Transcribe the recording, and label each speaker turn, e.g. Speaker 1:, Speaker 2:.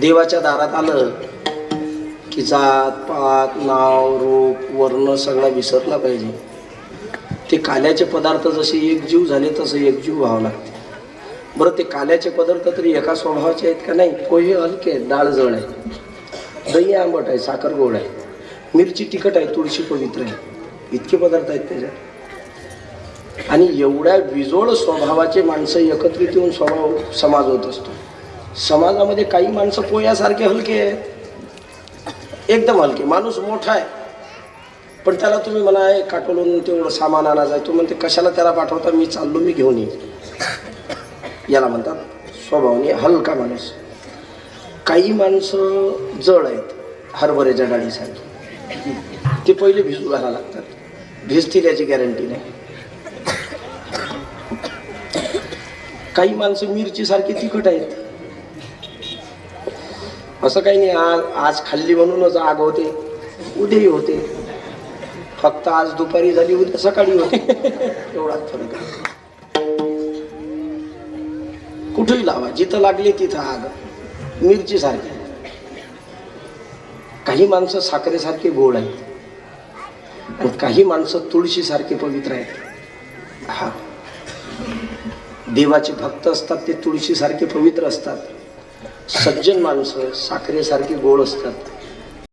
Speaker 1: देवाच्या दारात आलं की जात पात नाव रूप वर्ण सगळा विसरला पाहिजे. ते काल्याचे पदार्थ जसे एकजीव झाले तसं एकजीव व्हावं लागते. बरं, ते काल्याचे पदार्थ तरी एका स्वभावाचे आहेत का? नाही. पोहे हलके आहेत, डाळ जळ आहे, दही आंबट आहे, साखर गोड आहे, मिरची तिखट आहे, तुळशी पवित्र आहे, इतके पदार्थ आहेत त्याच्यात. आणि एवढ्या विजोळ स्वभावाचे माणसं एकत्रित येऊन स्वभाव समाज होत असतो. समाजामध्ये काही माणसं पोह्यासारखे हलके आहेत, एकदम हलके. माणूस मोठा आहे पण त्याला तुम्ही म्हणा काटोलून तेवढं सामान आणा जाय, तो म्हणते कशाला त्याला पाठवता, मी चाललो, मी घेऊन येईन. याला म्हणतात स्वभावाने हलका माणूस. काही माणसं जड आहेत, हरभऱ्याच्या डाळीसारखी, ते पहिले भिजू घालायला लागतात. भिजतील याची गॅरंटी नाही. काही माणसं मिरचीसारखी तिखट आहेत. असं काही नाही आज खाल्ली म्हणूनच आग होते, उद्याही होते. फक्त आज दुपारी झाली, उद्या सकाळी होते, एवढाच फरक आहे. कुठेही लावा, जिथं लागली तिथं आग. मिरची सारखी. काही माणसं साखरेसारखे गोड आहेत आणि काही माणसं तुळशीसारखे पवित्र आहेत. हा, देवाचे भक्त असतात ते तुळशीसारखे पवित्र असतात. सज्जन माणसं साखरेसारखी गोड असतात.